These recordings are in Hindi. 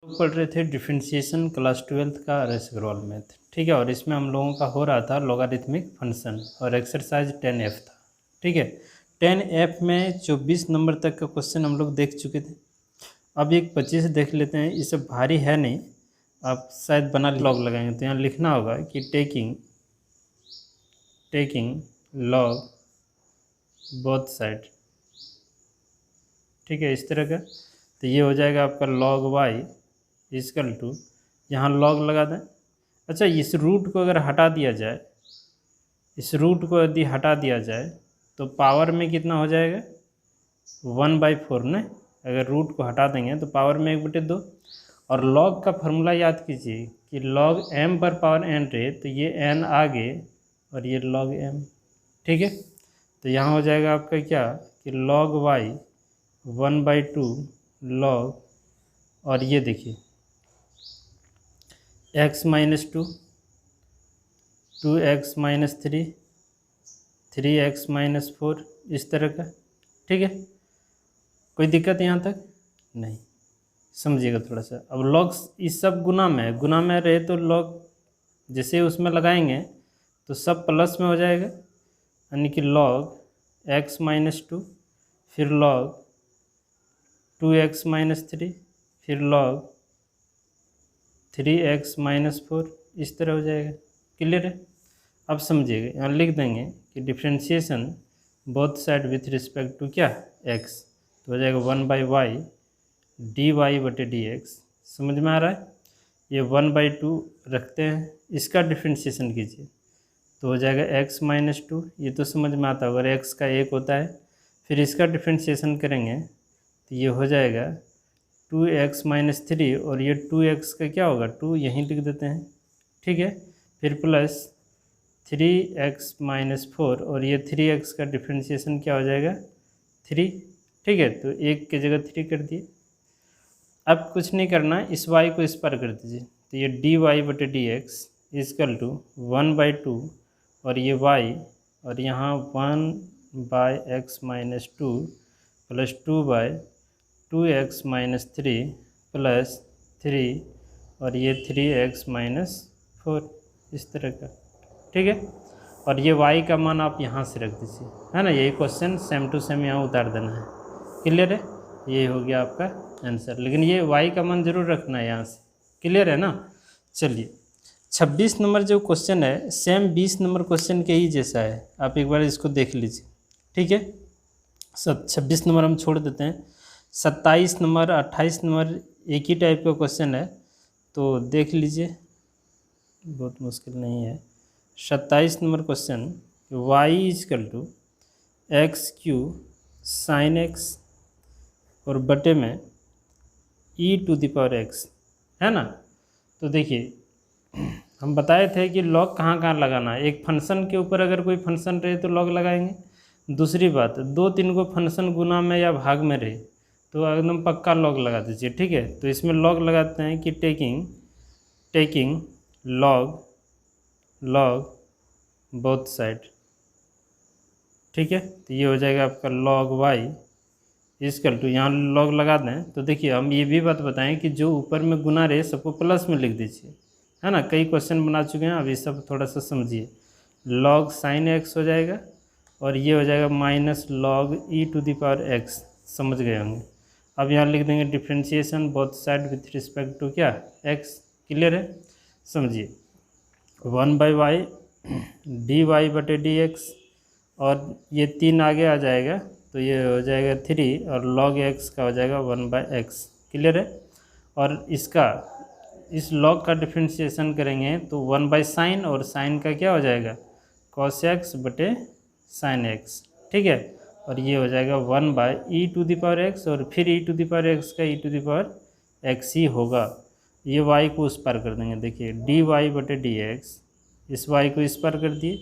पढ़ रहे थे डिफरेंशिएशन क्लास 12th का RS अग्रवाल मैथ, ठीक है। और इसमें हम लोगों का हो रहा था लॉगरिथमिक फंक्शन और एक्सरसाइज 10F था, ठीक है। 10F में 24 नंबर तक का क्वेश्चन हम लोग देख चुके थे। अब एक 25 देख लेते हैं। ये सब भारी है नहीं, आप शायद बना लॉग लगाएंगे तो यहाँ लिखना होगा कि टेकिंग लॉग बोथ साइड, ठीक है, इस तरह का। तो ये हो जाएगा आपका log y इजकल टू, यहाँ log लगा दें। अच्छा, इस रूट को अगर हटा दिया जाए, इस रूट को यदि हटा दिया जाए तो पावर में कितना हो जाएगा 1/4 न। अगर रूट को हटा देंगे तो पावर में 1/2। और log का फार्मूला याद कीजिए कि log m पर पावर n रहे तो ये n आगे और ये log m, ठीक है। तो यहाँ हो जाएगा आपका क्या कि log y 1/2 log, और ये देखिए x - 2, 2x - 3, 3x - 4, इस तरह का, ठीक है। कोई दिक्कत यहाँ तक नहीं, समझिएगा थोड़ा सा। अब लॉग इस सब गुना में, गुना में रहे तो लॉग जैसे उसमें लगाएंगे तो सब प्लस में हो जाएगा, यानी कि log x - 2, फिर log 2x - 3, फिर log 3x - 4, इस तरह हो जाएगा। क्लियर है? अब समझिएगा, यहाँ लिख देंगे कि differentiation both side with respect to क्या x, तो हो जाएगा 1/y dy/dx। समझ में आ रहा है? ये 1/2 रखते हैं, इसका डिफ्रेंशिएशन कीजिए तो हो जाएगा x - 2, ये तो समझ में आता होगा, x का 1 होता है। फिर इसका डिफ्रेंशिएशन करेंगे तो ये हो जाएगा 2x - 3, और ये 2x का क्या होगा 2 यहीं लिख देते हैं, ठीक है। फिर प्लस 3x - 4, और ये 3x का डिफ्रेंशिएशन क्या हो जाएगा 3, ठीक है। तो 1 की जगह 3 कर दिए। अब कुछ नहीं करना, इस y को इस पर कर दीजिए तो ये dy/dx इजकल टू 1/2, और ये y, और यहाँ 1/x - 2 प्लस 2/2x - 3 प्लस 3, और ये 3x - 4, इस तरह का, ठीक है। और ये y का मान आप यहाँ से रख दीजिए, है ना। यही क्वेश्चन सेम टू सेम यहाँ उतार देना है। क्लियर है? ये हो गया आपका आंसर, लेकिन ये y का मान जरूर रखना है यहाँ से। क्लियर है ना? चलिए, 26 नंबर जो क्वेश्चन है सेम 20 नंबर क्वेश्चन के ही जैसा है, आप एक बार इसको देख लीजिए, ठीक है। 26 नंबर हम छोड़ देते हैं। 27 नंबर 28 नंबर एक ही टाइप का क्वेश्चन है, तो देख लीजिए, बहुत मुश्किल नहीं है। 27 number question, y = x³ sin x और बटे में e⁻x, है ना। तो देखिए, हम बताए थे कि लॉग कहाँ कहाँ लगाना है। एक फंक्शन के ऊपर अगर कोई फंक्शन रहे तो लॉग लगाएंगे। दूसरी बात, 2-3 को फंक्शन गुना में या भाग में रहे तो एकदम पक्का लॉग लगा दीजिए, ठीक है। तो इसमें लॉग लगाते हैं कि टेकिंग लॉग बोथ साइड, ठीक है। तो ये हो जाएगा आपका log y इजकल टू, यहाँ लॉग लगा दें तो देखिए हम ये भी बात बताएं कि जो ऊपर में गुना रहे सबको प्लस में लिख दीजिए, है ना। कई क्वेश्चन बना चुके हैं, अभी सब थोड़ा सा समझिए। log sin x हो जाएगा, और ये हो जाएगा -log e⁻x, समझ गए होंगे। अब यहाँ लिख देंगे differentiation both side with respect to क्या x। क्लियर है? समझिए, 1/y dy/dx, और ये 3 आगे आ जाएगा तो ये हो जाएगा 3, और log x का हो जाएगा 1/x। क्लियर है? और इसका इस log का डिफ्रेंशिएशन करेंगे तो 1/sin, और sin का क्या हो जाएगा cos x बटे sin x, ठीक है। और ये हो जाएगा 1/e⁻x, और फिर e⁻x का e⁻x ही होगा। ये y को उस पर कर देंगे, देखिए dy/dx, इस y को इस पर कर दिए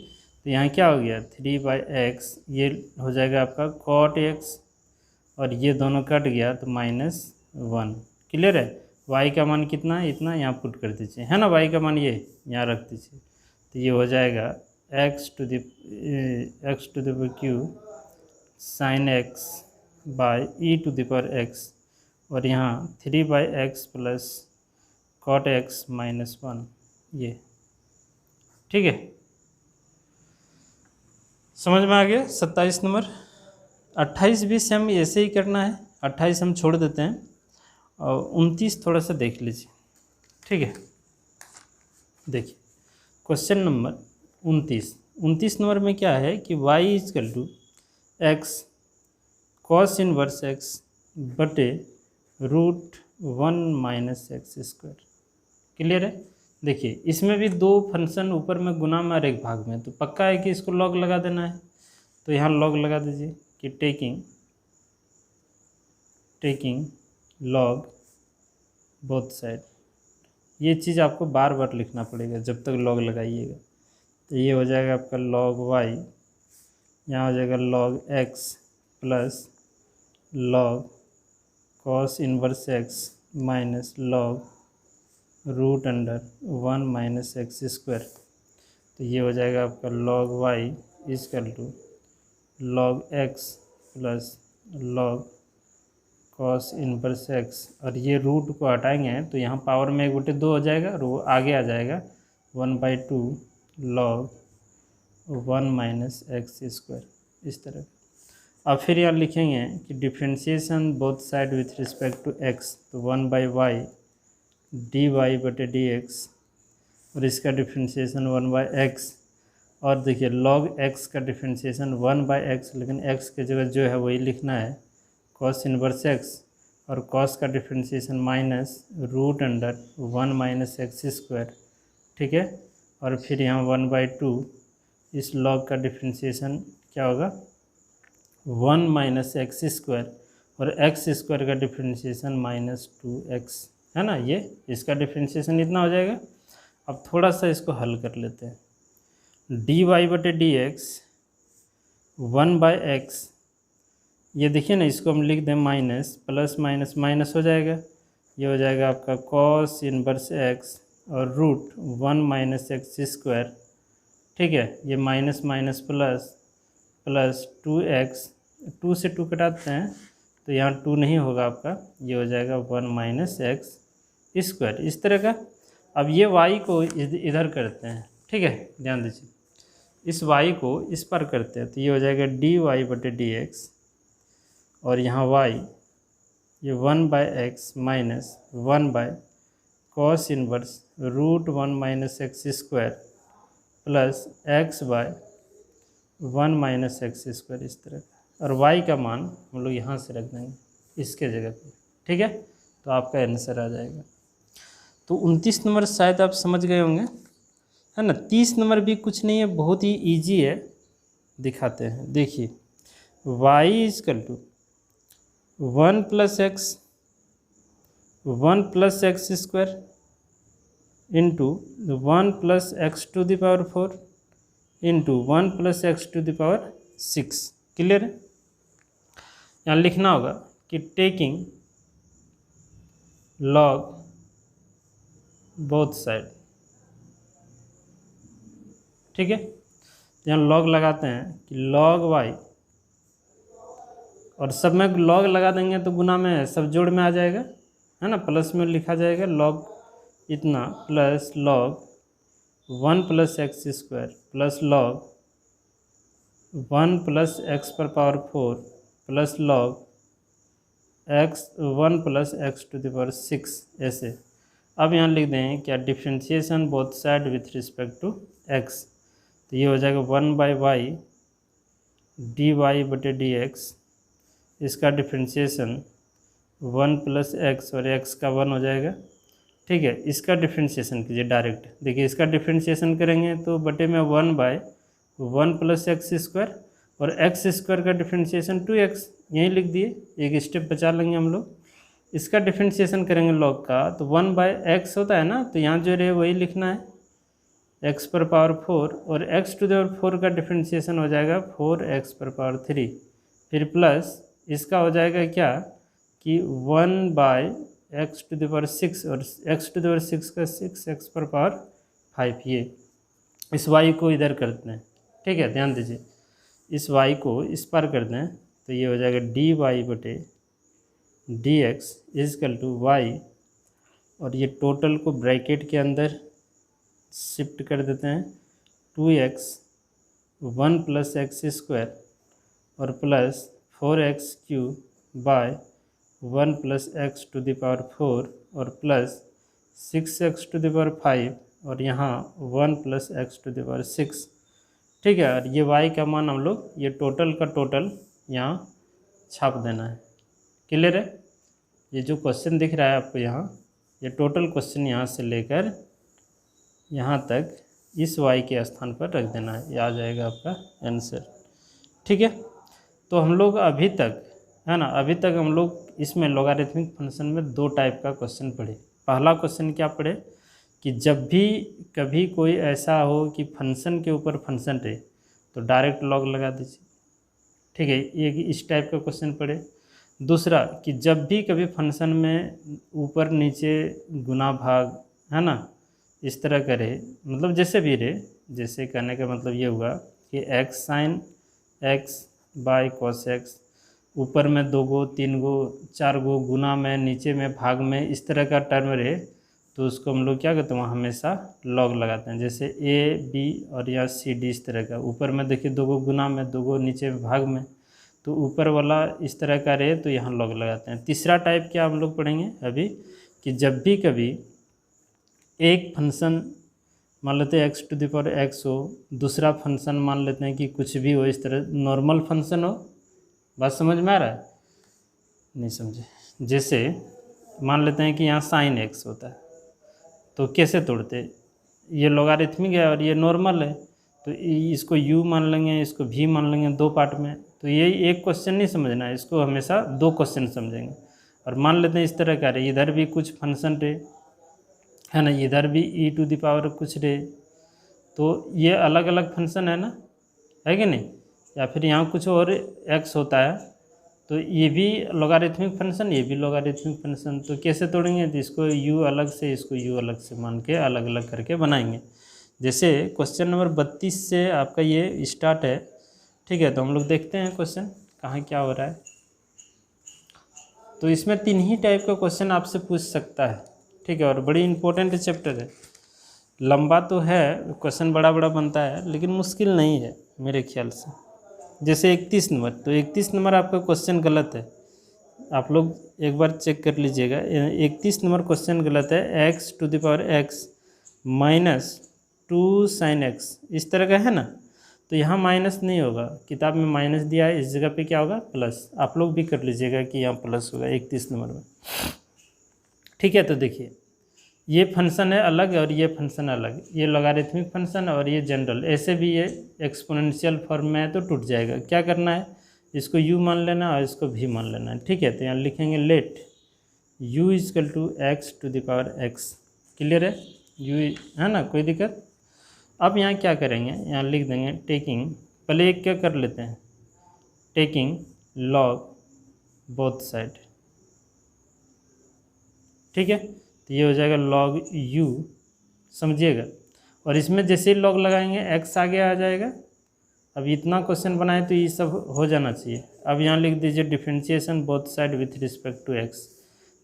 तो यहाँ क्या हो गया 3/x, ये हो जाएगा आपका cot x, और ये दोनों कट गया तो -1। क्लियर है? y का मान कितना है, इतना यहाँ पुट कर दीजिए, है ना। y का मान ये यहाँ रख दीजिए तो ये हो जाएगा x⁻³ sin x/e⁻x, और यहाँ 3/x plus cot x minus 1, ये ठीक है, समझ में आ गया। 27 नंबर। 28 भी सेम ऐसे ही करना है, 28 हम छोड़ देते हैं और 29 थोड़ा सा देख लीजिए, ठीक है। देखिए क्वेश्चन नंबर 29 नंबर में क्या है कि y is equal to x cos inverse x बटे √1 माइनस एक्स स्क्वायर। क्लियर है। देखिए इसमें भी दो फंक्शन ऊपर में गुना में और एक भाग में, तो पक्का है कि इसको लॉग लगा देना है, तो यहाँ लॉग लगा दीजिए कि टेकिंग लॉग बोथ साइड। ये चीज़ आपको बार बार लिखना पड़ेगा जब तक लॉग लगाइएगा। तो ये हो जाएगा आपका log y, यहाँ हो जाएगा log x plus log cos inverse x minus log √1 minus x square. तो ये हो जाएगा आपका log y is equal to log x plus log cos inverse x, और ये रूट को हटाएंगे तो यहाँ पावर में 1/2 हो जाएगा और वो आगे आ जाएगा 1/2 log 1 माइनस एक्स स्क्वायर, इस तरह। अब फिर यहाँ लिखेंगे कि differentiation both side with respect to x, तो 1/y dy बटे dx, और इसका डिफ्रेंशिएशन 1/x, और देखिए log x का डिफ्रेंशिएशन 1/x, लेकिन x की जगह जो है वही लिखना है cos इनवर्स x, और cos का differentiation minus √1 minus x square, ठीक है। और फिर यहाँ 1/2 इस log का डिफ्रेंशिएशन क्या होगा 1 माइनस एक्स स्क्वायर, और एक्स स्क्वायर का डिफ्रेंशिएशन -2x, है ना। ये इसका डिफ्रेंशिएशन इतना हो जाएगा। अब थोड़ा सा इसको हल कर लेते हैं। dy बटे dx 1/x, ये देखिए ना, इसको हम लिख दें माइनस, प्लस माइनस माइनस हो जाएगा, ये हो जाएगा आपका cos इनवर्स x और √1 माइनस एक्स स्क्वायर, ठीक है। ये minus minus plus plus 2x, 2 से 2 कटाते हैं तो यहाँ 2 नहीं होगा आपका, ये हो जाएगा 1 माइनस एक्स स्क्वायर, इस तरह का। अब ये y को इधर करते हैं, ठीक है, ध्यान दीजिए, इस y को इस पर करते हैं, तो ये हो जाएगा dy बटे dx, और यहाँ y ये 1/x minus 1/cos inverse √1 minus x square plus x/1 minus x square, इस तरह का। और y का मान हम लोग यहाँ से रख देंगे इसके जगह पे, ठीक है, तो आपका आंसर आ जाएगा। तो 29 नंबर शायद आप समझ गए होंगे, है ना। 30 नंबर भी कुछ नहीं है, बहुत ही इजी है, दिखाते हैं। देखिए y is equal to 1 plus x square into 1 plus x to the power 4 into 1 plus x to the power 6। Clear है। यहाँ लिखना होगा कि टेकिंग लॉग बोथ साइड, ठीक है। यहाँ लॉग लगाते हैं कि log y, और सब में लॉग लगा देंगे तो गुना में सब जोड़ में आ जाएगा, है ना, प्लस में लिखा जाएगा log इतना plus log 1 plus x square plus log 1 plus x पर power 4 plus log 1 plus x to the power 6, ऐसे। अब यहाँ लिख दें क्या differentiation both side with respect to x, तो ये हो जाएगा 1/y dy बटे dx, इसका डिफ्रेंशिएशन 1 प्लस एक्स और x का 1 हो जाएगा, ठीक है। इसका डिफ्रेंशिएशन कीजिए डायरेक्ट, देखिए इसका डिफ्रेंशिएशन करेंगे तो बटे में 1/1 प्लस एक्स स्क्वायर, और एक्स स्क्वायर का डिफ्रेंशिएशन 2x, यहीं लिख दिए, एक स्टेप बचा लेंगे हम लोग। इसका डिफ्रेंशिएशन करेंगे log का, तो 1/x होता है ना, तो यहाँ जो रहे वही लिखना है x पर पावर 4, और x टू द पावर 4 का डिफ्रेंशिएशन हो जाएगा 4x पर पावर 3, फिर प्लस इसका हो जाएगा क्या कि 1/x टू द पावर 6, और x टू द पावर 6 का 6x पर पावर 5, ये इस y को इधर करते हैं, ठीक है, ध्यान दीजिए, इस y को इस पर कर दें तो ये हो जाएगा dy बटे dx इजकल टू y और ये टोटल को ब्रैकेट के अंदर शिफ्ट कर देते हैं 2x 1 + x² और प्लस 4x³ बाय 1 + x⁴ और प्लस 6x⁵ और यहाँ 1 + x⁶। ठीक है, और ये y का मान हम लोग ये टोटल का टोटल यहाँ छाप देना है। क्लियर है? ये जो क्वेश्चन दिख रहा है आपको यहाँ, ये टोटल क्वेश्चन यहाँ से लेकर यहाँ तक इस y के स्थान पर रख देना है, ये आ जाएगा आपका आंसर। ठीक है, तो हम लोग अभी तक, है ना, अभी तक हम लोग इसमें लॉगरिथमिक फंक्शन में 2 टाइप का क्वेश्चन पढ़े। पहला क्वेश्चन क्या पढ़े कि जब भी कभी कोई ऐसा हो कि फंक्शन के ऊपर फंक्शन रहे तो डायरेक्ट लॉग लगा दीजिए। ठीक है, ये इस टाइप का क्वेश्चन पढ़े। दूसरा कि जब भी कभी फंक्शन में ऊपर नीचे गुना भाग, है ना, इस तरह का रहे, मतलब जैसे भी रहे, जैसे कहने का मतलब ये हुआ कि x sin x by cos x, ऊपर में 2 गो 3 गो 4 गो गुना में, नीचे में भाग में, इस तरह का टर्म रहे तो उसको हम लोग क्या करते हैं, वहाँ हमेशा लॉग लगाते हैं। जैसे a b और या c d, इस तरह का ऊपर में देखिए 2 गो गुना में, 2 गो नीचे में भाग में, तो ऊपर वाला इस तरह का रहे तो यहाँ लॉग लगाते हैं। तीसरा टाइप क्या हम लोग पढ़ेंगे अभी कि जब भी कभी एक फंक्शन मान लेते हैं x⁴ हो, दूसरा फंक्शन मान लेते हैं कि कुछ भी हो, इस तरह नॉर्मल फंक्शन हो। बात समझ में आ रहा है? नहीं समझे? जैसे मान लेते हैं कि यहाँ sin x होता है, तो कैसे तोड़ते, ये लॉगरिथमिक है और ये नॉर्मल है, तो इसको u मान लेंगे, इसको v मान लेंगे 2 पार्ट में। तो ये एक क्वेश्चन नहीं समझना है, इसको हमेशा 2 क्वेश्चन समझेंगे। और मान लेते हैं इस तरह का रहे, इधर भी कुछ फंक्शन रहे, है ना, इधर भी e⁴ कुछ रहे, तो ये अलग अलग फंक्शन है ना, है कि नहीं? या फिर यहाँ कुछ और x होता है, तो ये भी लॉगरिथमिक फंक्शन, ये भी लॉगरिथमिक फंक्शन। तो कैसे तोड़ेंगे, तो इसको u अलग से, इसको u अलग से मान के अलग अलग करके बनाएंगे। जैसे क्वेश्चन नंबर 32 से आपका ये स्टार्ट है। ठीक है, तो हम लोग देखते हैं क्वेश्चन कहाँ क्या हो रहा है। तो इसमें 3 ही टाइप का क्वेश्चन आपसे पूछ सकता है। ठीक है, और बड़ी इंपॉर्टेंट चैप्टर है, लंबा तो है, क्वेश्चन बड़ा बड़ा बनता है, लेकिन मुश्किल नहीं है मेरे ख्याल से। जैसे 31 नंबर, तो 31 नंबर आपका क्वेश्चन गलत है, आप लोग एक बार चेक कर लीजिएगा। 31 नंबर क्वेश्चन गलत है। x⁴ -2 sin x, इस तरह का है ना, तो यहाँ माइनस नहीं होगा, किताब में माइनस दिया है, इस जगह पे क्या होगा, प्लस। आप लोग भी कर लीजिएगा कि यहाँ प्लस होगा 31 नंबर में। ठीक है, तो देखिए ये फंक्शन है अलग और ये फंक्शन अलग, ये लॉगरिथमिक फंक्शन और ये जनरल। ऐसे भी ये एक्सपोनेंशियल फॉर्म में है तो टूट जाएगा। क्या करना है, इसको u मान लेना और इसको v मान लेना है। ठीक है, तो यहाँ लिखेंगे लेट u = x⁴x। क्लियर है? u है ना, कोई दिक्कत? अब यहाँ क्या करेंगे, यहाँ लिख देंगे टेकिंग, पहले एक क्या कर लेते हैं, टेकिंग लॉग बोथ साइड। ठीक है, तो ये हो जाएगा लॉग u, समझिएगा। और इसमें जैसे ही लॉग लगाएंगे x आगे आ जाएगा। अब इतना क्वेश्चन बनाए तो ये सब हो जाना चाहिए। अब यहाँ लिख दीजिए differentiation both side with respect to x,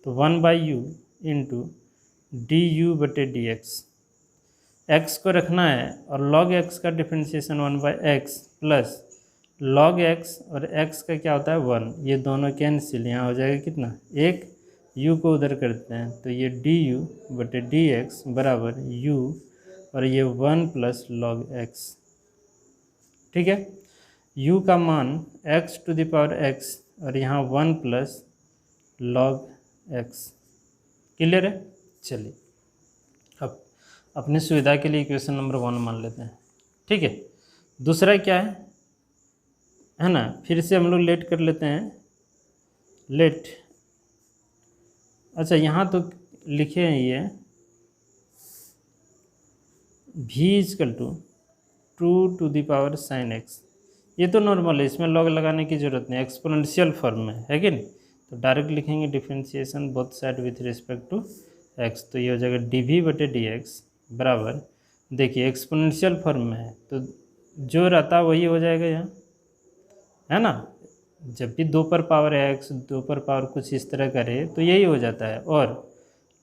तो 1/u इंटू du/dx। x को रखना है और log x का differentiation 1/x plus log x, और x का क्या होता है 1, ये दोनों कैंसिल, यहाँ हो जाएगा कितना, एक u को उधर करते हैं, तो ये du/dx बराबर u, और ये 1 + log x। ठीक है, u का मान x⁴x और यहाँ 1 + log x। क्लियर है? चलिए अब अपनी सुविधा के लिए इक्वेशन नंबर 1 मान लेते हैं। ठीक है, दूसरा क्या है ना, फिर से हम लोग लेट कर लेते हैं, लेट। अच्छा, यहाँ तो लिखे हैं ये v = 2 sin x, ये तो नॉर्मल है, इसमें लॉग लगाने की ज़रूरत नहीं, एक्सपोनेंशियल फॉर्म में है कि नहीं, तो डायरेक्ट लिखेंगे differentiation both side with respect to x, तो ये हो जाएगा dv/dx बराबर, देखिए एक्सपोनेंशियल फॉर्म में है तो जो रहता वही हो जाएगा यहाँ, है ना। जब भी 2 पर पावर x, 2 पर पावर कुछ इस तरह करे तो यही हो जाता है। और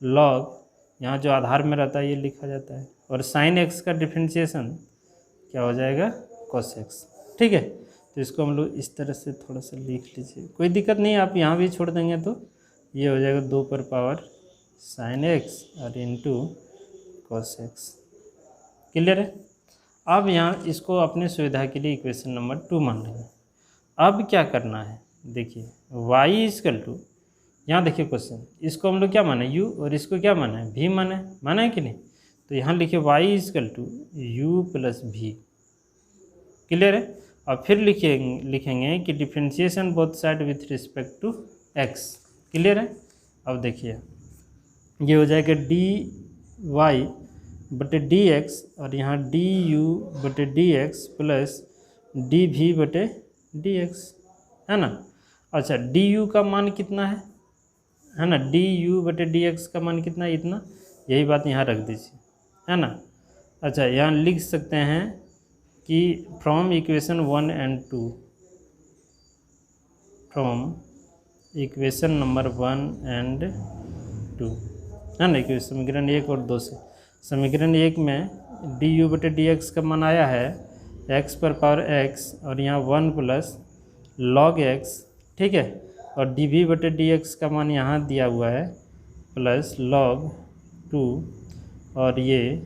log यहाँ जो आधार में रहता है ये लिखा जाता है, और साइन एक्स का डिफ्रेंशिएशन क्या हो जाएगा, कॉस एक्स। ठीक है, तो इसको हम लोग इस तरह से थोड़ा सा लिख लीजिए, कोई दिक्कत नहीं, आप यहाँ भी छोड़ देंगे तो ये हो जाएगा 2 पर पावर साइन एक्स और इंटू कॉस एक्स। क्लियर है। अब यहाँ इसको अपने सुविधा के लिए इक्वेशन नंबर 2 मान लेंगे। अब क्या करना है, देखिए y इजकल टू, यहाँ देखिए क्वेश्चन, इसको हम लोग क्या माने u और इसको क्या माना है, v माना है कि नहीं, तो यहाँ लिखिए y is equal to u plus v। Clear है। और फिर लिखेंगे कि differentiation both side with respect to x। Clear है। अब देखिए ये हो जाएगा dy बटे dx और यहाँ du बटे dx प्लस dv बटे dx, है ना। अच्छा du का मान कितना है ना, du बटे dx का मान कितना है, इतना, यही बात यहाँ रख दीजिए, है ना। अच्छा यहाँ लिख सकते हैं कि from equation 1 and 2, from equation number 1 and 2, है ना, इक्वेशन समीकरण 1 और 2 से। समीकरण 1 में du बटे dx का मान आया है x पर पावर x और यहाँ 1 प्लस log x, ठीक है, और dv बटे dx का मान यहाँ दिया हुआ है प्लस log 2 और ये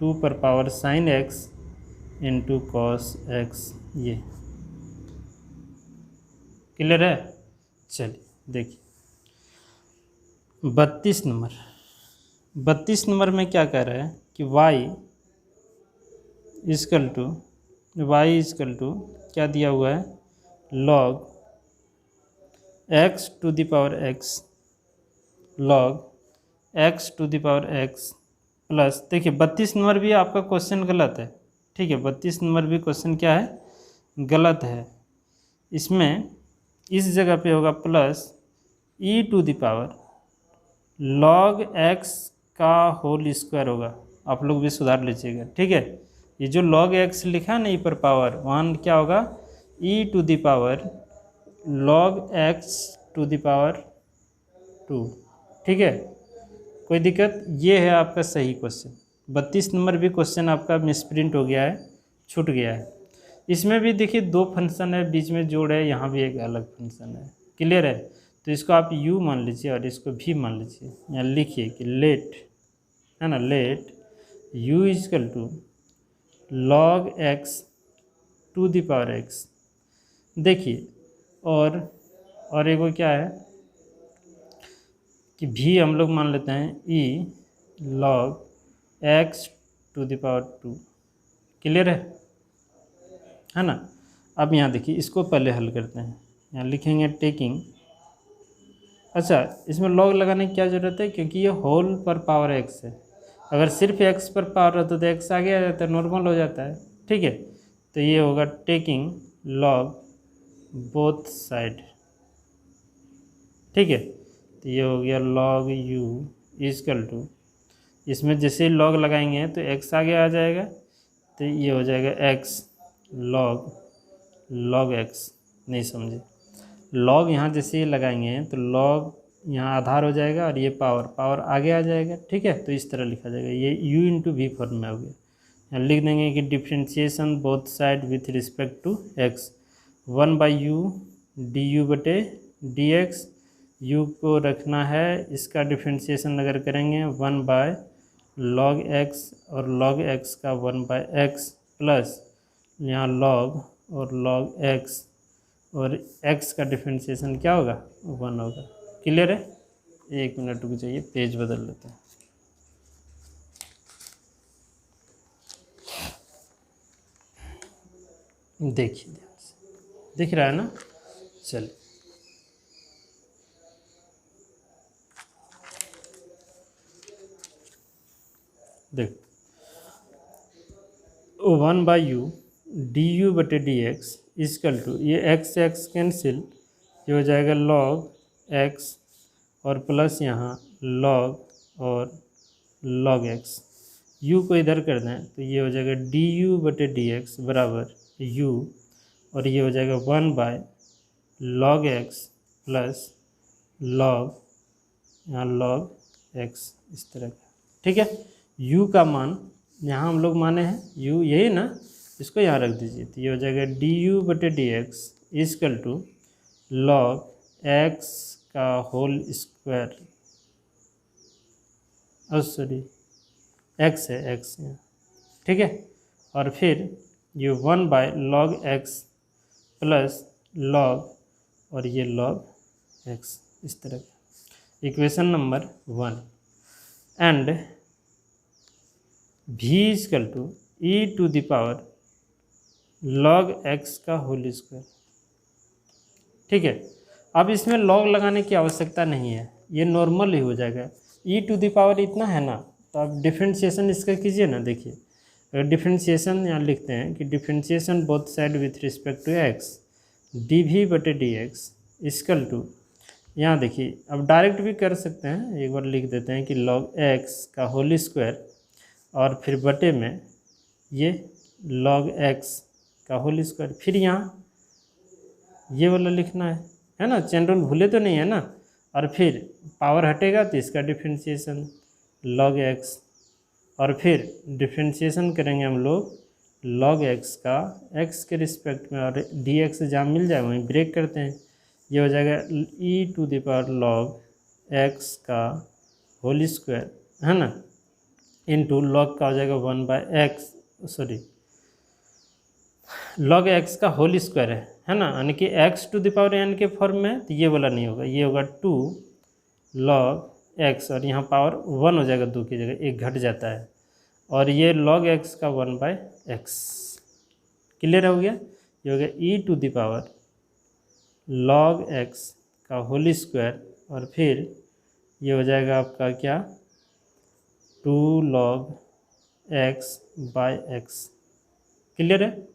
2 पर power sine x into cos x, ये क्लियर है। चलिए देखिए 32 नंबर में क्या कह रहा है कि y इजकल टू क्या दिया हुआ है, log x to the power x, log x to the power x plus, देखिए 32 नंबर भी आपका क्वेश्चन गलत है, ठीक है, 32 नंबर भी क्वेश्चन क्या है, गलत है। इसमें इस जगह पे होगा plus e to the power log x का होल स्क्वायर होगा, आप लोग भी सुधार लीजिएगा, ठीक है। ये जो log x लिखा है ना e पर पावर, वहाँ क्या होगा e to the power log x to the power 2, ठीक है, कोई दिक्कत। ये है आपका सही क्वेश्चन। 32 नंबर भी क्वेश्चन आपका मिसप्रिंट हो गया है, छूट गया है। इसमें भी देखिए 2 फंक्शन है, बीच में जोड़ है, यहाँ भी एक अलग फंक्शन है। क्लियर है। तो इसको आप u मान लीजिए और इसको v मान लीजिए। यहाँ लिखिए कि लेट, है ना, let u is equal to log x to the power x। देखिए और एक वो क्या है कि v हम लोग मान लेते हैं e log x to the power 2। Clear है ना। अब यहाँ देखिए इसको पहले हल करते हैं। यहाँ लिखेंगे टेकिंग, अच्छा इसमें log लगाने की क्या ज़रूरत है, क्योंकि ये होल पर पावर x है। अगर सिर्फ x पर पावर रहता तो x आगे आ जाता है, नॉर्मल हो जाता है, ठीक है। तो ये होगा टेकिंग log बोथ साइड, ठीक है। तो ये हो गया log u इजकल टू, इसमें जैसे log लगाएंगे तो x आगे आ जाएगा, तो ये हो जाएगा x log x, नहीं समझे, log यहाँ जैसे लगाएंगे तो log यहाँ आधार हो जाएगा और ये पावर आगे आ जाएगा, ठीक है। तो इस तरह लिखा जाएगा, ये u इंटू वी फॉर्म में हो गया। यहाँ लिख देंगे कि differentiation both side with respect to x, 1/u du बटे dx, u को रखना है, इसका डिफ्रेंशिएशन अगर करेंगे 1/log x और log x का 1/x प्लस यहाँ log और log x और x का डिफ्रेंशिएशन क्या होगा, 1 होगा। क्लियर है। 1 मिनट रुक जाइए, पेज बदल लेते हैं। देखिए ध्यान से, दिख रहा है ना। चलिए देखो 1/u du बटे dx इजकल टू, ये x कैंसिल, ये हो जाएगा log x और प्लस यहाँ log और log x, u को इधर कर दें तो ये हो जाएगा du बटे dx बराबर u, और ये हो जाएगा 1/log x प्लस log यहाँ log x, इस तरह का। ठीक है। u का मान यहाँ हम लोग माने हैं u यही ना, इसको यहाँ रख दीजिए, तो ये हो जाएगा du बटे d x equal to log x का होल स्क्वायर, सॉरी एक्स है एक्स यहाँ, ठीक है। और फिर ये 1 log x प्लस log और ये log x, इस तरह का equation number 1। And v equal to e to the power log x का होल स्क्वायर, ठीक है। अब इसमें log लगाने की आवश्यकता नहीं है, ये नॉर्मल ही हो जाएगा। ई टू द पावर इतना है ना, तो आप डिफ्रेंशिएशन इसका कीजिए ना, देखिए अगर डिफ्रेंशिएशन यहाँ लिखते हैं कि differentiation both side with respect to x d v बटे डी एक्स इजकल टू, यहाँ देखिए अब डायरेक्ट भी कर सकते हैं, एक बार लिख देते हैं कि log x का होल स्क्वायर और फिर बटे में ये log x का होल स्क्वायर, फिर यहाँ ये वाला लिखना है ना, चेन रूल भूले तो नहीं है ना। और फिर पावर हटेगा तो इसका डिफ्रेंशिएशन log x, और फिर डिफ्रेंशिएशन करेंगे हम लोग log x का x के रिस्पेक्ट में, और dx जहाँ मिल जाए वहीं ब्रेक करते हैं, ये हो जाएगा e to the power log x का होल स्क्वायर, है ना, इनटू log का हो जाएगा 1/x, सॉरी log x का होल स्क्वायर है ना, यानी कि x to the power n के फॉर्म में, तो ये वाला नहीं होगा, ये होगा 2 log x, और यहाँ पावर 1 हो जाएगा 2 की जगह, 1 घट जाता है, और ये log x का 1/x, क्लियर हो गया। ये हो गया e to the power log x का होल स्क्वायर, और फिर ये हो जाएगा आपका क्या 2 log x/x, क्लियर है।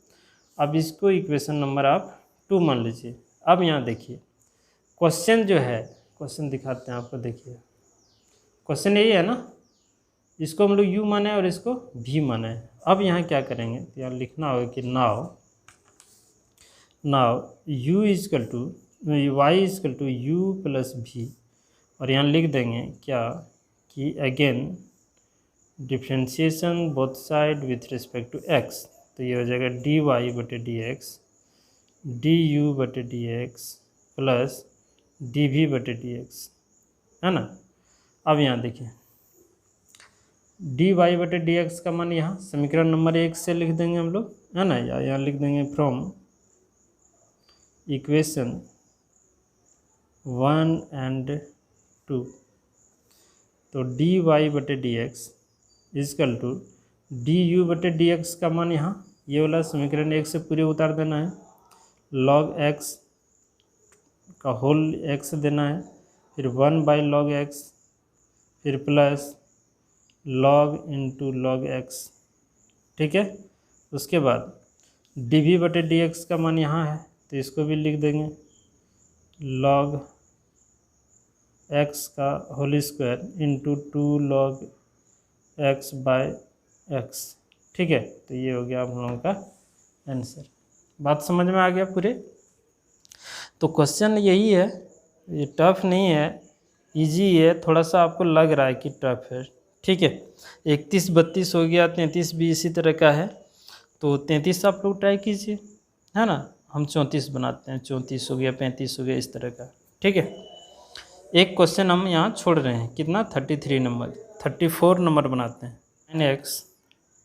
अब इसको इक्वेशन नंबर आप 2 मान लीजिए। अब यहाँ देखिए क्वेश्चन जो है, क्वेश्चन दिखाते हैं आपको, देखिए क्वेश्चन यही है ना, इसको हम लोग u माने और इसको v माने है। अब यहाँ क्या करेंगे, तो यहाँ लिखना होगा कि now u is equal to y is equal to u plus v, और यहाँ लिख देंगे क्या कि again differentiation both side with respect to x, तो ये हो जाएगा dy बटे डी एक्स du बटे डी एक्स प्लस dv बटे डी एक्स, है ना। अब यहाँ देखिए dy बटे डी एक्स का मान यहाँ समीकरण नंबर 1 से लिख देंगे हम लोग, है ना, या यहाँ लिख देंगे फ्रॉम इक्वेशन 1 एंड 2, तो dy बटे d x equal to du बटे डी एक्स का मान यहाँ ये वाला समीकरण 1 से पूरे उतार देना है, log x का होल x देना है, फिर 1/log x, फिर plus log into log x, ठीक है। उसके बाद dv बटे डी एक्स का मान यहाँ है, तो इसको भी लिख देंगे log x का whole square into 2 log x/x, ठीक है। तो ये हो गया आप लोगों का आंसर। बात समझ में आ गया पूरे। तो क्वेश्चन यही है, ये टफ नहीं है, इजी है, थोड़ा सा आपको लग रहा है कि टफ है, ठीक है। 31 32 हो गया, 33 भी इसी तरह का है, तो 33 आप लोग ट्राई कीजिए, है ना। हम 34 बनाते हैं, 34 हो गया, 35 हो गया, इस तरह का, ठीक है। एक क्वेश्चन हम यहाँ छोड़ रहे हैं, कितना 33 नंबर, 34 नंबर बनाते हैं, x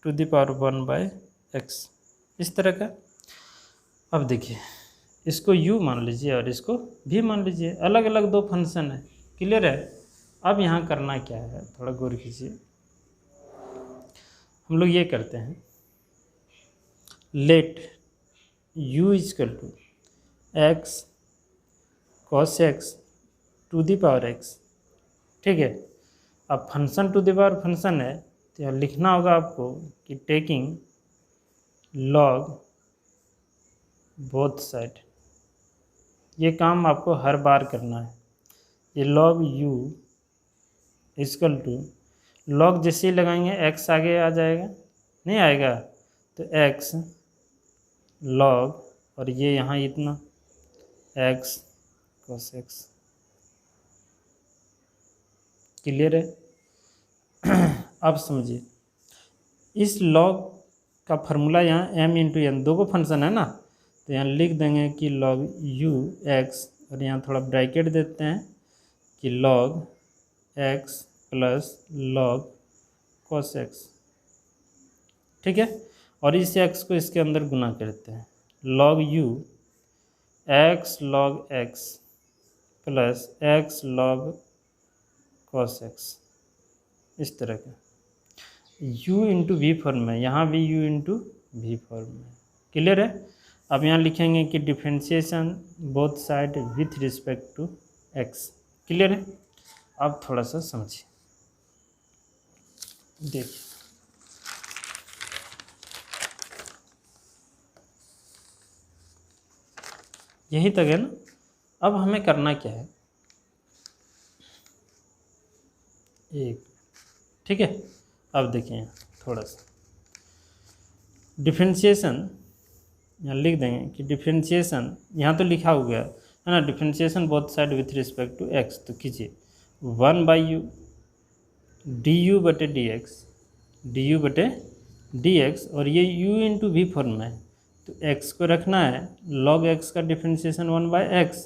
to the power 1/x, इस तरह का। अब देखिए इसको u मान लीजिए और इसको v मान लीजिए, अलग अलग 2 फंक्शन है, क्लियर है। अब यहाँ करना क्या है, थोड़ा गौर कीजिए। हम लोग ये करते हैं, let u is equal to x cos x to the power x, ठीक है। अब function to the power function है, तो यहाँ लिखना होगा आपको कि टेकिंग log बोथ साइड, ये काम आपको हर बार करना है। ये log u is equal to log जैसे ही लगाएंगे x आगे आ जाएगा, नहीं आएगा, तो x log, और ये यहाँ इतना x cos x, क्लियर है। अब समझिए, इस लॉग का फार्मूला यहाँ m इंटू एन, दो को फंक्शन है ना, तो यहाँ लिख देंगे कि log u x, और यहाँ थोड़ा ब्रैकेट देते हैं कि log x plus log cos x, ठीक है। और इस x को इसके अंदर गुना करते हैं, log u x log x plus x log cos x, इस तरह का u इंटू वी फॉर्म में, यहाँ भी u इंटू वी फॉर्म में। क्लियर है। अब यहाँ लिखेंगे कि differentiation both side with respect to x। Clear है। अब थोड़ा सा समझिए, देखिए यही तक है ना। अब हमें करना क्या है, एक, ठीक है। अब देखिए थोड़ा सा डिफरेंशिएशन यहाँ लिख देंगे कि डिफरेंशिएशन, यहाँ तो लिखा हो गया है ना, differentiation both side with respect to x, तो कीजिए 1/u du बटे dx, और ये u इंटू वी फॉर्म में है, तो x को रखना है, log x का डिफरेंशिएशन 1/x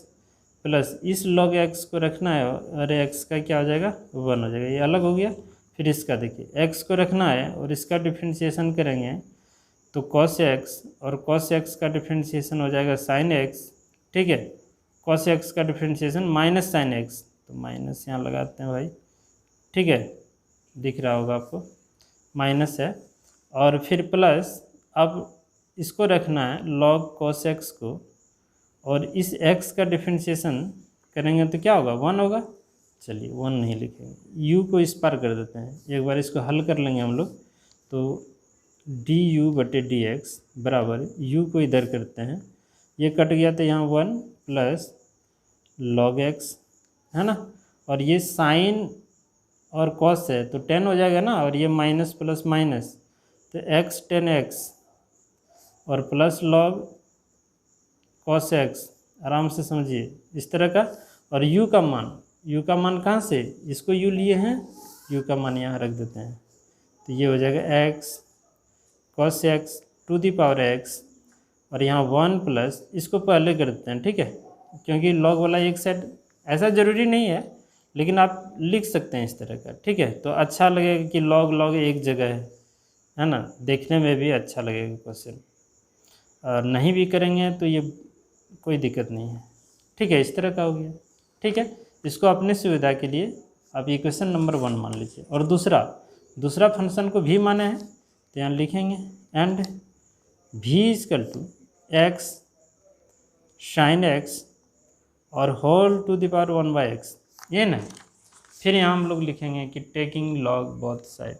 प्लस इस log x को रखना है, और x का क्या हो जाएगा 1 हो जाएगा, ये अलग हो गया। फिर इसका देखिए x को रखना है और इसका डिफरेंशिएशन करेंगे तो cos x, और cos x का डिफरेंशिएशन हो जाएगा sin x, ठीक है। cos x का डिफरेंशिएशन माइनस sin x, तो माइनस यहाँ लगाते हैं भाई, ठीक है, दिख रहा होगा आपको, माइनस है। और फिर प्लस, अब इसको रखना है log cos x को, और इस x का डिफरेंशिएशन करेंगे तो क्या होगा 1 होगा। चलिए 1 नहीं लिखेंगे, u को इस पार कर देते हैं, एक बार इसको हल कर लेंगे हम लोग, तो du बटे dx बराबर u को इधर करते हैं, ये कट गया तो यहाँ 1 प्लस log x है ना, और ये साइन और cos है तो 10 हो जाएगा ना, और ये माइनस प्लस माइनस तो x 10x और प्लस log cos x, आराम से समझिए इस तरह का। और u का मान कहाँ से, इसको u लिए हैं, u का मान यहाँ रख देते हैं, तो ये हो जाएगा x cos x to the power x, और यहाँ 1 प्लस, इसको पहले कर देते हैं, ठीक है, क्योंकि log वाला एक साइड, ऐसा ज़रूरी नहीं है लेकिन आप लिख सकते हैं इस तरह का, ठीक है। तो अच्छा लगेगा कि log एक जगह है ना, देखने में भी अच्छा लगेगा क्वेश्चन, और नहीं भी करेंगे तो ये कोई दिक्कत नहीं है, ठीक है। इस तरह का हो गया, ठीक है। इसको अपनी सुविधा के लिए आप इक्वेशन नंबर 1 मान लीजिए, और दूसरा फंक्शन को भी माने हैं तो यहाँ लिखेंगे and v equal to x sin x और whole to the power 1/x, ये ना। फिर यहाँ हम लोग लिखेंगे कि टेकिंग log बोथ साइड,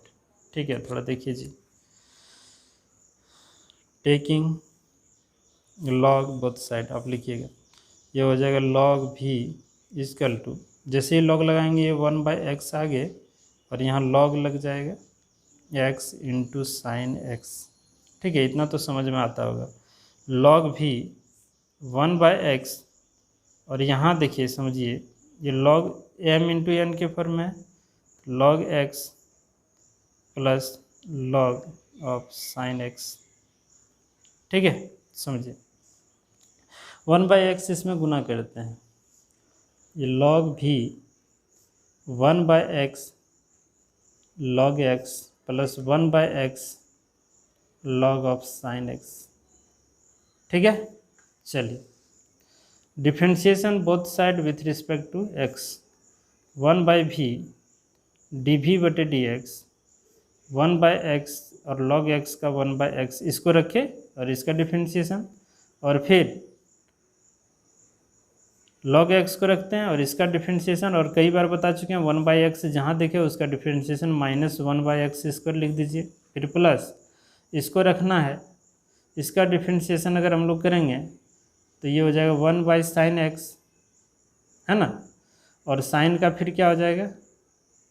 ठीक है। थोड़ा देखिए जी, टेकिंग log बोथ साइड आप लिखिएगा, ये हो जाएगा log v इक्वल टू, जैसे ही log लगाएंगे ये 1/x आगे, और यहाँ log लग जाएगा x इंटू साइन x, ठीक है। इतना तो समझ में आता होगा, log v 1/x, और यहाँ देखिए समझिए ये log m इंटू एन के फॉर्म में, log x plus log of sine x, ठीक है। समझिए 1/x इसमें गुना करते हैं, ये log v 1/x log x plus 1/x log of sine x, ठीक है। चलिए differentiation both side with respect to x, 1/v dv बटे dx 1/x और log x का 1/x, इसको रखें और इसका डिफरेंशिएशन, और फिर log x को रखते हैं और इसका डिफरेंशिएशन, और कई बार बता चुके हैं 1/x जहाँ देखे उसका डिफरेंशिएशन माइनस 1/x स्क्वायर लिख दीजिए, फिर प्लस इसको रखना है, इसका डिफरेंशिएशन अगर हम लोग करेंगे तो ये हो जाएगा 1/sin x है ना, और साइन का फिर क्या हो जाएगा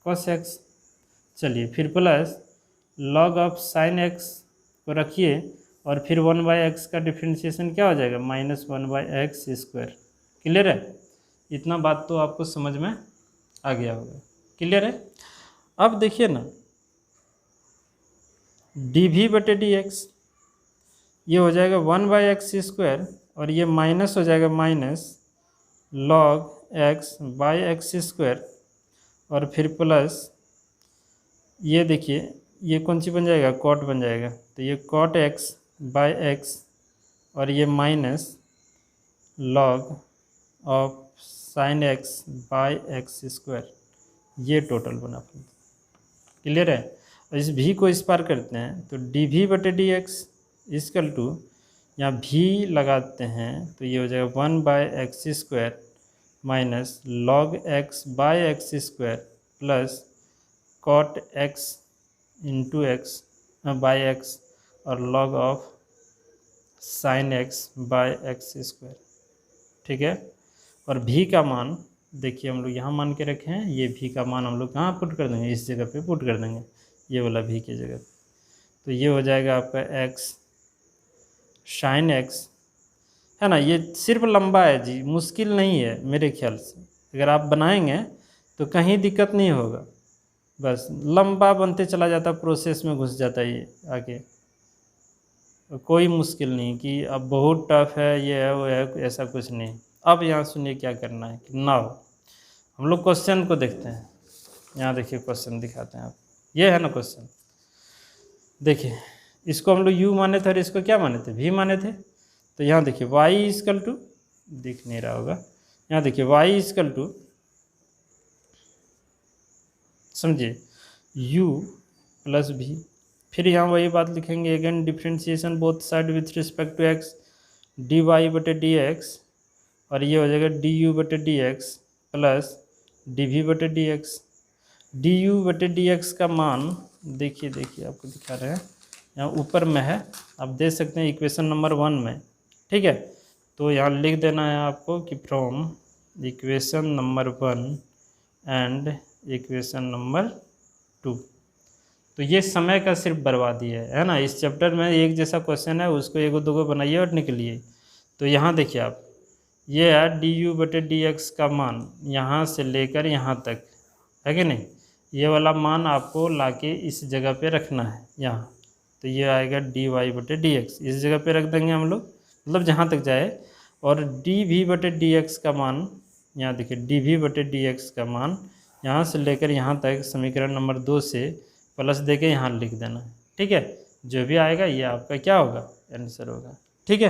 cos x। चलिए फिर plus log of sine x को रखिए, और फिर 1/x का डिफरेंशिएशन क्या हो जाएगा माइनस 1/x स्क्वायर। क्लियर है। इतना बात तो आपको समझ में आ गया होगा, क्लियर है। अब देखिए ना, डी वी बटे डी एक्स, ये हो जाएगा 1/x², और ये माइनस हो जाएगा minus log x by x², और फिर प्लस ये देखिए ये कौन सी बन जाएगा, कॉट बन जाएगा, तो ये कॉट x बाई x, और ये minus log of sine x by x², ये टोटल बना। क्लियर है। और इस v को इस पार करते हैं तो डी वी बटे डी एक्स इजकल टू, यहाँ v लगाते हैं तो ये हो जाएगा 1/x² minus log x by x² plus cot x into x by x, और log of sine x by x²। ठीक है। और v का मान देखिए हम लोग यहाँ मान के रखे हैं, ये v का मान हम लोग कहाँ पुट कर देंगे, इस जगह पे पुट कर देंगे, ये वाला v की जगह। तो ये हो जाएगा आपका x साइन x, है ना। ये सिर्फ लंबा है जी, मुश्किल नहीं है मेरे ख्याल से। अगर आप बनाएंगे तो कहीं दिक्कत नहीं होगा, बस लंबा बनते चला जाता, प्रोसेस में घुस जाता है ये आगे। कोई मुश्किल नहीं कि अब बहुत टफ है, ये है वो है, ऐसा कुछ नहीं। अब यहाँ सुनिए क्या करना है कि नाउ हम लोग क्वेश्चन को देखते हैं। यहाँ देखिए क्वेश्चन दिखाते हैं आप, ये है ना क्वेश्चन। देखिए इसको हम लोग u माने थे और इसको क्या माने थे, v माने थे। तो यहाँ देखिए y इजकल टू, दिख नहीं रहा होगा, यहाँ देखिए y इजकल टू, समझिए u प्लस v, फिर यहाँ वही बात लिखेंगे again, differentiation both side with respect to x, d y बटे डी एक्स, और ये हो जाएगा डी यू बटे d x plus d v बटे डी एक्स। डी यू बटे डी एक्स का मान देखिए आपको दिखा रहे हैं, यहाँ ऊपर में है, आप देख सकते हैं इक्वेशन नंबर 1 में। ठीक है। तो यहाँ लिख देना है आपको कि from equation number 1 and equation number 2। तो ये समय का सिर्फ बर्बादी है ना। इस चैप्टर में एक जैसा क्वेश्चन है, उसको एक दो बनाइए और निकलिए। तो यहाँ देखिए आप, ये है डी यू बटे डी एक्स का मान यहाँ से लेकर यहाँ तक, है कि नहीं। ये वाला मान आपको लाके इस जगह पे रखना है यहाँ। तो ये आएगा डी वाई बटे डी एक्स, इस जगह पे रख देंगे हम लोग, मतलब जहाँ तक जाए। और डी वी बटे डी एक्स का मान यहाँ देखिए, डी वी बटे डी एक्स का मान यहाँ से लेकर यहाँ तक समीकरण नंबर 2 से प्लस दे के यहाँ लिख देना है। ठीक है। जो भी आएगा ये आपका क्या होगा, आंसर होगा। ठीक है।